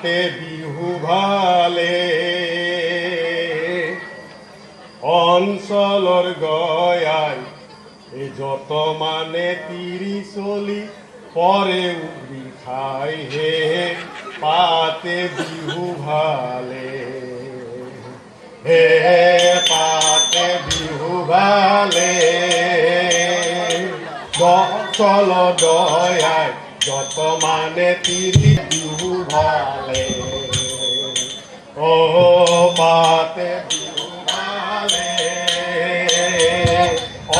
পাতে বিহু ভালে অঞ্চলৰ গয়াই এই যত মানে তিৰি চলি পরে উবি খাই হে পাতে বিহু ভালে হে পাতে বিহু ভালে চল দয়াই যত মানে তিৰি বিহু ভালে ও পাতে বিহু ভালে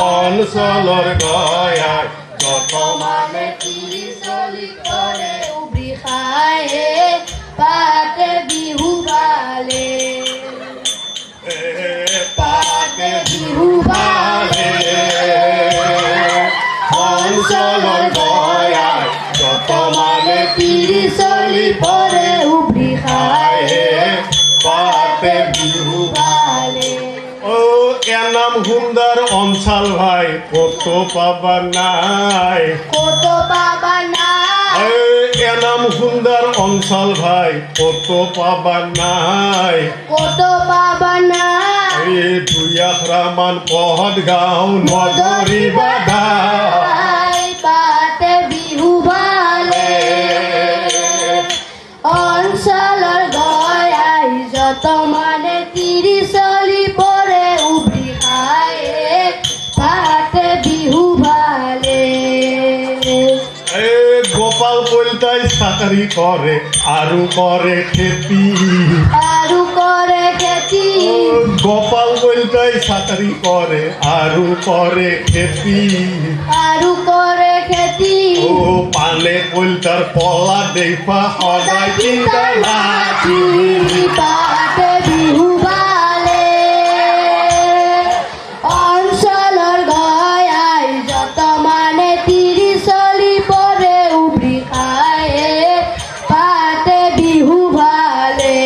অঞ্চলৰ গয়াই যত মানে তিৰি চলি পৰে উবি খাই হে পাতে বিহু ভালে পাতে বিহু ভালে অঞ্চলৰ গয়াই যত মানে তিৰি চলি পৰে উবি খাই হে পাতে বিহু ভালে ও এনাম সুন্দর অঞ্চল ভাই কত পাবা নাই কত পাবা নাই এনাম সুন্দর অঞ্চল ভাই কত পাবা নাই কত পাবা নাই দুই আখৰা মান পহত গাঁও নগৰী বাধা পাতে বিহু ভালে অঞ্চলৰ গয়াই যত মানে তিৰি চলি পৰে উবি খাই পাতে বিহু ভালে গোপাল কলিতাই চাকৰি কৰে আৰু কৰে খেতি আৰু কৰে খেতি গোপাল কলিতাই চাকৰি কৰে আৰু কৰে খেতি আৰু কৰে খেতি ও পালে কলিতাৰ পলা দেখা সদায় চিন্তা লাঠি পাতে বিহু ভালে অঞ্চলৰ গয়াই যত মানে তিৰি চলি পৰে উবি খাই পাতে বিহু ভালে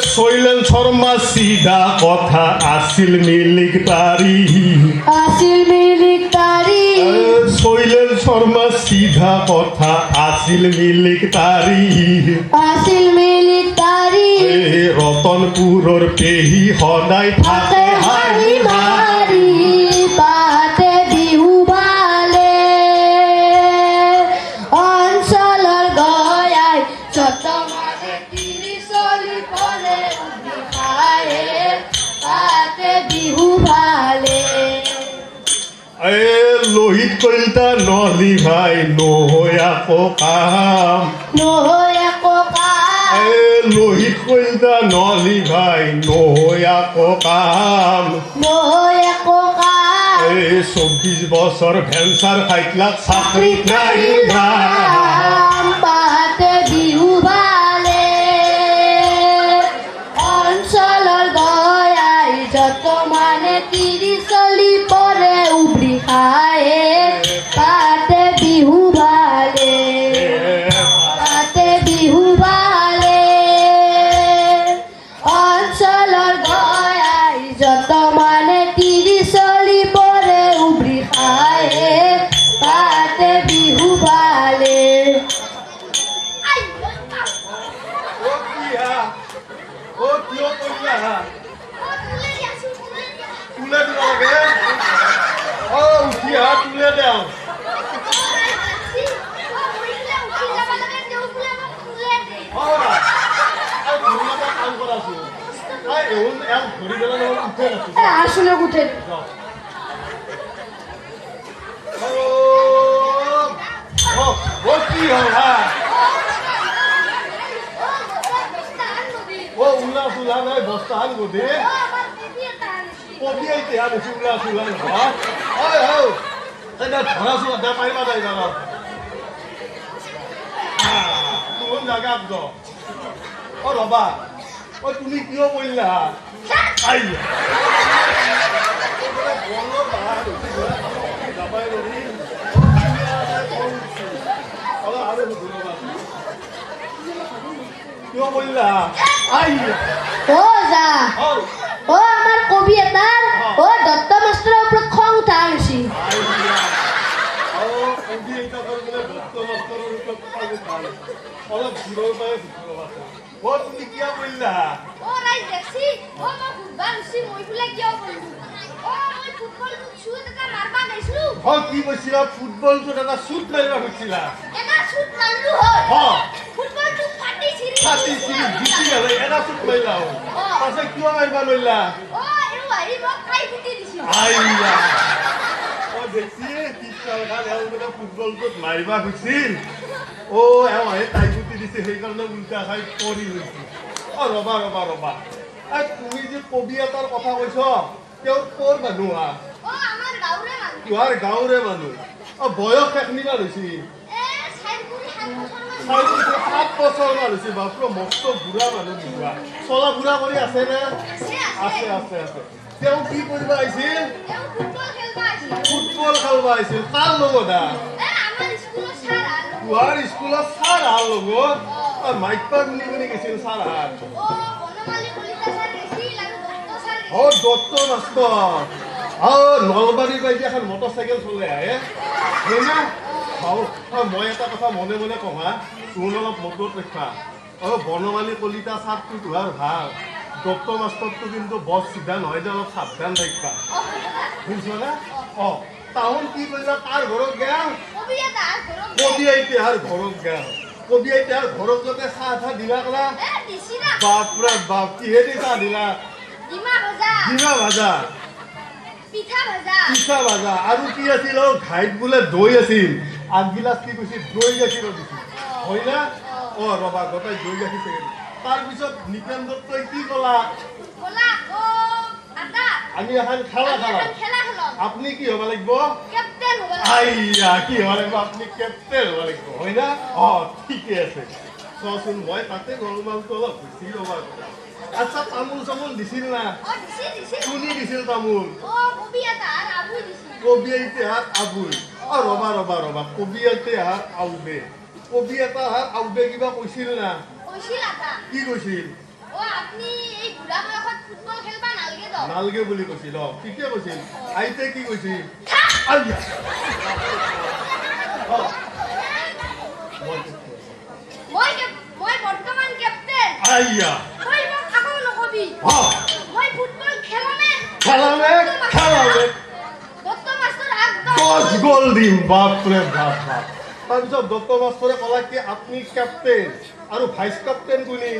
শৈলেন শৰ্মা চিধা কথা আছিল মিলিটাৰী আছিল মিলিটাৰী শৈলেন শৰ্মা চিধা কথা আছিল মিলিটাৰী আছিল মিলিটাৰী ৰতনপুৰৰ পেহী সদায় থাকে হাঁহি মাৰি পাতে বিহু ভালে অঞ্চলৰ গয়াই যত মানে তিৰি চলি পৰে উবি খাই পাতে বিহু ভালে লোহিত কলিতা নলি ভাই নহয় আকৌ কাম নহয় একো কাম লোহিত কলিতা নলি ভাই নহয় আকৌ কাম নহয় একো কাম 24 বছৰ ভেঞ্চাৰ খাইতলাক চাকৰিত নাই পাতে বিহু ভালে অঞ্চলৰ গয়াই যত মানে তিৰি চলি পৰে উবি খাই পাতে বিহু ভালে পাতে বিহু ভালে অঞ্চলৰ গয়াই যত মানে তিৰি চলি পৰে উবি খাই পাতে বিহু ভালে তুলে দিব লাগে উঠি তুলে দেও আসলে উঠে কি হা ও উল্লা সুলা নাই বস্তা হান গোদে কবি আইতে আর উল্লা সুলা না ওই হো এটা ধরা সুলা দা পাইবা দাই দাও কোন জায়গা গো ও রবা ও তুমি কিও বললা আই বলো বাহার দাবাই রবি ওলা আরে ধন্যবাদ কিও বললা আই ও যা ও আমার কবি এটার ও দত্ত মাস্টারের উপর খং উঠা আনছি কবি এটা করে দত্ত মাস্টারের উপর অলপ দূৰৰ পৰাই তুমি কিয় কৰিলা ও ৰাই দেখছি ও মই ফুটবল উছি মই ফুলে কিয় কৰিলো ও মই ফুটবলটো শুট এটা মাৰবা গৈছিলো কি কৈছিলা ফুটবলটোত এটা শ্বুট মাৰিবা খুজিছিলা এটা শুট মাৰলু হয় ফুটবলটো ফাটি চিৰি গুচি গ'লে এটা শ্বুট মাৰিলা পাছে কিয় মাৰিবা নোৱাৰিলা ও এও আহি মোক খাই ফুটি দিছিল আইয়া দেখছি পিছফাল খান এওঁলোকে ফুটবলটোত মাৰিবা খুজিছিল এওঁ আহি তাই ফুটি দিছে সেইকাৰণে উল্টা খাই পৰি গৈছে ৰবা তুমি যে কবি এটাৰ কথা কৈছ তেওঁৰ ক'ৰ মানুহ ও আমাৰ গাঁৱৰে মানুহ তোমাৰ গাঁৱৰে মানুহ বয়স এখনিমান হৈছে এ সাইপুৰি 7 বছৰ 7 বছৰ মান হৈছে বাপৰে মস্ত বুঢ়া মানুহ বুঢ়া চলা বুঢ়া কৰি আছে নে আছে তেওঁ কি কৰিব আহিছিল এও ফুটবল খেলবা আছিল ফুটবল খেলবা আহিছিল কাৰ লগত এ আমাৰ স্কুলৰ ছাৰ তোমাৰ স্কুলত ছাৰ আহাৰ লগত মাইকপা শুনি গৈছিল ছাৰ আহাৰ ও বনমালী কলিতা ছাৰ গৈছিল আৰু দত্ত ছাৰ দত্ত মাষ্টৰ নলবাৰীৰ পৰা এতিয়া এখন মটৰচাইকেল চলাই আহে হয়নে মই এটা কথা মনে মনে কওঁ তোৰ অলপ মনত ৰক্ষা বনমালী কলিতা ছাৰটো তোমাৰ ভাল দত্ত মাষ্টৰটো কিন্তু বৰ চিধা নহয় যে অলপ সাৱধান ৰক্ষা বুজিছনে তাহোন কি কৰিলা তাৰ ঘৰত গেল কবি আইতাৰ ঘৰত গেল কবি আইতাৰ ঘৰত যাতে চাহ দিলা কৰা বাপৰে বাপ কিহেদি চাহ দিলা ডিমা ভাজা পিঠা ভাজা আৰু কি আছিল ঘাইত বোলে দৈ আছিল আগগিলাচ কি কৈছিল দৈ গাখীৰ দিছিল হয় না ৰবা গোটাই দৈ গাখীৰ তাৰপিছত নিপেন দত্তই কি ক'লা আমি এখন খেলা আপুনি কি হ'ব লাগিব আইয়া কি হ'ব লাগিব আপুনি কেপ্টেইন হ'ব লাগিব হয় না ঠিকে আছে চোৱাচোন মই তাতে গলমালটো অলপ বেছি ৰবা আচ্ছা তামোল চামোল দিছিল না কোনে দিছিল তামোল কবি আইতাৰ আবুই ৰবা কবি আইতাৰ আউবে কবি এটাৰ আউবে কিবা কৈছিল না কি কৈছিল নালগে বুলি কৈছিল ঠিকে কৈছিল আইতে কি কৈছিল আইয়া খেলামে 10 গোল দিম বাপৰে বাপ তাৰপিছত দত্ত মাষ্টৰে ক'লা কি আপুনি কেপ্টেইন আৰু ভাইচ কেপ্টেইন কোনি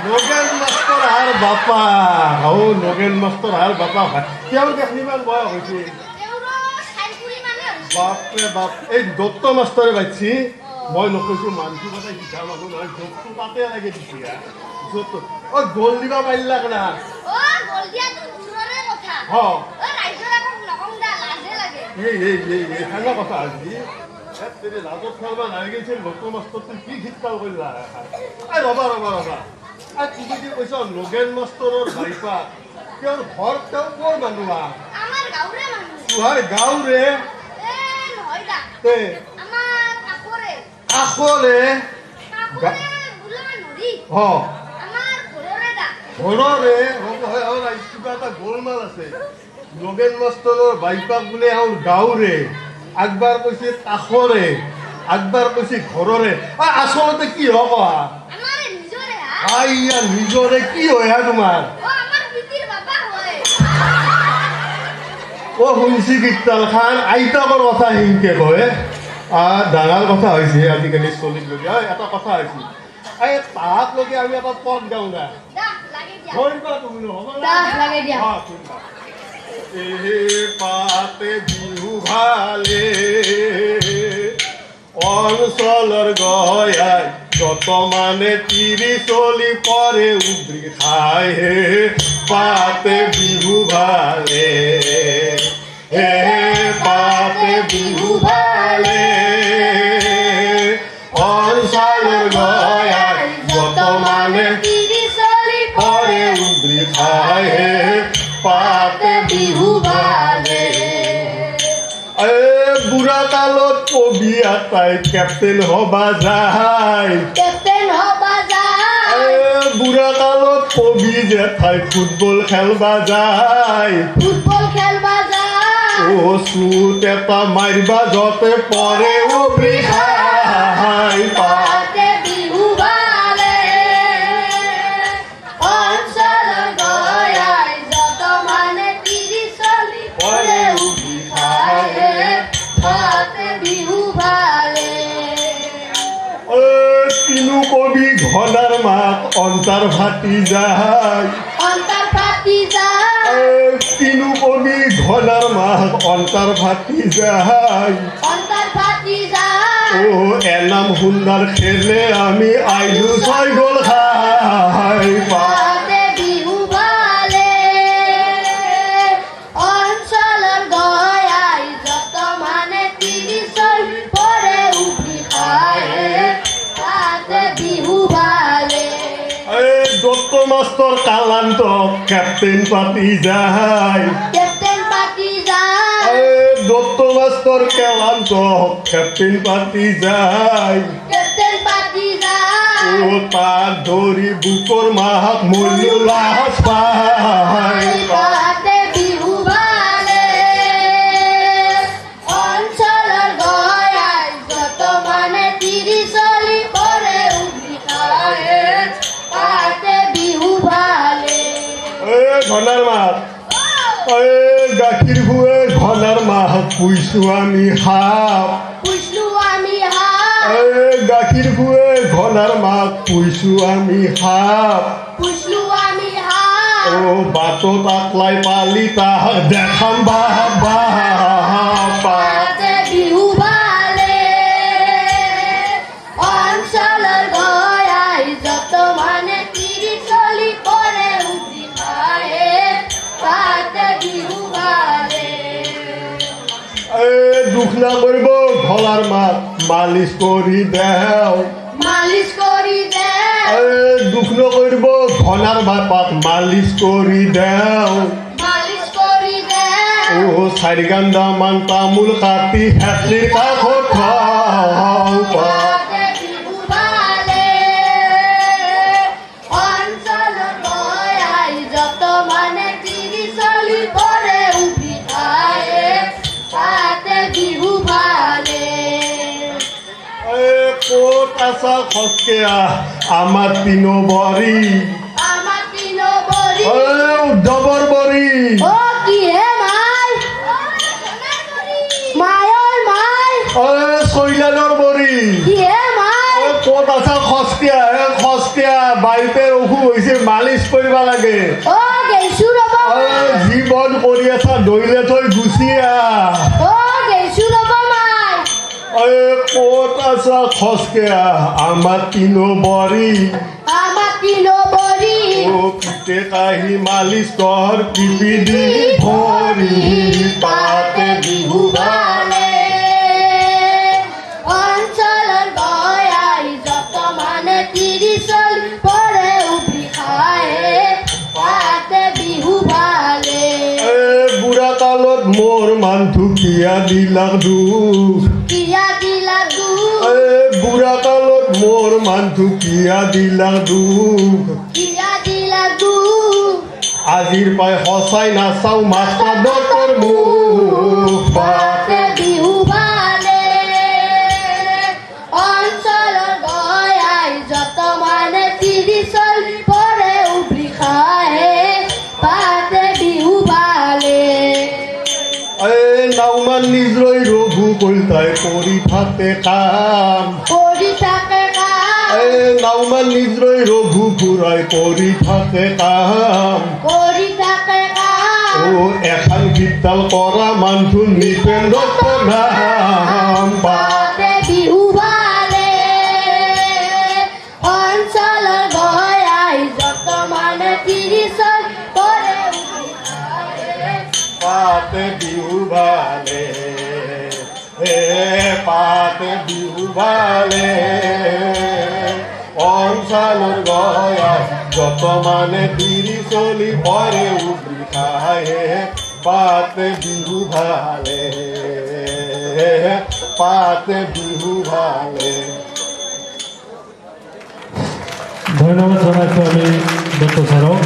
নগেন মাষ্টৰ আৰু বাপা নগেন মাষ্টৰ আৰু বাপা তেওঁ দেখনিমান বয়স হৈছে বাপৰে বাপ এই দত্ত মাষ্টৰে বাইছি মই নকৈছো মানুহটো কথা শিকা মানুহ নহয় জবটো তাতে লাগে তেতিয়া গোল দিব পাৰিলা না সেনে কথা আজি লাজত খেলবা নালাগিছিল দত্ত মাষ্টৰটো কি শীতকাল কৰিলা ৰবা তুমি কি কৈছ নগেন মাষ্টৰৰ বাইপা তেওঁৰ ঘৰ তেওঁ ক'ৰ মানুহ তোমাৰ গাঁৱৰে কাষৰে ঘৰৰে কিবা এটা গোলমাল আছে নগেন মাষ্টৰৰ বাইপাক বোলে এওঁ গাঁৱৰে আগবাৰ কৈছে কাষৰে আগবাৰ কৈছে ঘৰৰে আচলতে কি হ'ব আইয়া নিজৰে কি হয় তোমাৰ শুনছি কীৰ্তন খান আইতাকৰ কথা সিংকে কয় ডাঙৰ কথা হৈছে আজিকালি চলিবলগীয়া এটা কথা হৈছে তাহাক লগে আমি এটা পদ গাওঁ না তুমি পাতে বিহু ভালে অঞ্চলৰ গয়াই যত মানে তিৰি চলি পৰে উদ্ৰি খাই পাতে বিহু ভালে পাতে বিহু ভালে অঞ্চলৰ গয়াই যত মানে তিৰি চলি পৰে উদ্ৰি খাই পাতে বিহু ভালে বুঢ়া কালত কবি এটাই কেপ্টেইন হবা যায় বুঢ়া কালত কবি জেঠাই ফুটবল খেলবা যায় চুট এটা মাৰিবা যতে পৰে উভৰি খায় অন্তাৰ ফাটি যায় অন্তৰ ফাটি যায় তিনু কবি ঘনাৰ মাহ অন্তাৰ ফাটি যায় অন্তৰ ফাটি যায় ও এনাম সুন্দৰ খেলে আমি আইলো ছয় গ'ল খাই পাতে বিহু ভালে অঞ্চলৰ গয়াই যত মানে 30 পৰে উঠি খায় পাতে বিহু ভালে দত্ত মাষ্টৰ কালান্ত কেপ্টেইন পাতি যায় কেপ্টেইন পাতি যায় দত্ত মাষ্টৰ কেলান্ত কেপ্টেইন পাতি যায় কেপ্টেইন পাতি যায় ও তাক ধৰি বুকৰ মাহক মূল্য লাজ পায় পাতে বিহু ভালে অঞ্চলৰ গয়াই যত মানে 30 পৰে উঠি খায় পাতে বিহু ভালে ঘনাৰ মাহ গাখীৰ খুৱে ঘনাৰ মাহ পুইছো আমি সাপ পুষ্ণু আমি হাত গাখীৰ খুৱে ঘনাৰ মাহ পুইছো আমি সাপ পুষ্ণু আমি হাত ও বাটত আকলাই পালি তাহ দেখাম বাপ বাপ পাতে বিহু ভালে অঞ্চলৰ গয়াই যত মানে 30 পৰে উঠি খায় পাতে বিহু ভালে দুখ না কৰিব ঘলাৰ মাত মালিচ কৰি দেও মালিচ কৰি দে দুখ নকৰিব ঘনাৰ বাপাক মালিচ কৰি দেও মালিচ কৰি দে ও চাৰিগাণ্ডামান তামোল কাটি হেতলিৰ কাষত খাওঁ পাতে বিহু ভালে অঞ্চলৰ গয়াই যত মানে 30 পৰে উঠি খায় পাতে বিহু ভালে ক'ত আছা খচকেয়া আমাৰ তিনো বৰি আমাৰ তিনো বৰি উদ্ধৱৰ বৰি ও কিহে মাই মায়ৰ মাই চৈলালৰ বৰি কিহে মাই ক'ত আছা খচকেয়া বাৰীতে অসুখ হৈছে মালিচ কৰিব লাগে ও গেইছো ৰ'ব মাই জীৱন কৰি আছা দৈলে থৈ গুচি আহ ও গেইছো ৰ'ব মাই ক'ত আছা খচকেয়া আমাৰ তিনো বৰি আমাৰ তিনো বৰি ও পিতে কাহি মালিচ কৰ পিপি দি ভৰি পাতে বিহু ভালে অঞ্চলৰ গয়াই যত মানে 30 পৰে উঠি খায় পাতে বিহু ভালে বুঢ়া কালত মোৰ মানুহ কিয়া দিলাক দুখ কিয়া দিলা দু বুঢ়া কালত মোৰ মানুহ কিয়া দিলাক দুখ কিয়া দিলা দু আজিৰ পাই সঁচাই নাচাওঁ মাষ্টাৰ ডক্টৰ মুখ পাতে বিহু ভালে অঞ্চলৰ গয়াই যত মানে 30 পৰে উঠি খায় পাতে বিহু ভালে নাওমান নিজৰৈ ৰঘু কলিতাই কৰি থাকে কাম কৰি থাকে কাম নাওমান নিজৰৈ ৰঘু ঘূৰাই কৰি থাকে কাম কৰি থাকে কাম এখন গীতডাল কৰা মানুহ নিপেন্দ্ৰ নাম পাতে বিহু ভালে অঞ্চলৰ গয়াই যত মানে 30 পৰে উঠি খায় পাতে বিহু ভালে পাতে বিহু ভালে অঞ্চলৰ গয়াই যত মানে 30 পৰে উঠি খায় পাতে বিহু ভালে পাতে বিহু ভালে ধন্যবাদ জনাইছোঁ আমি ডক্টৰ ছাৰক।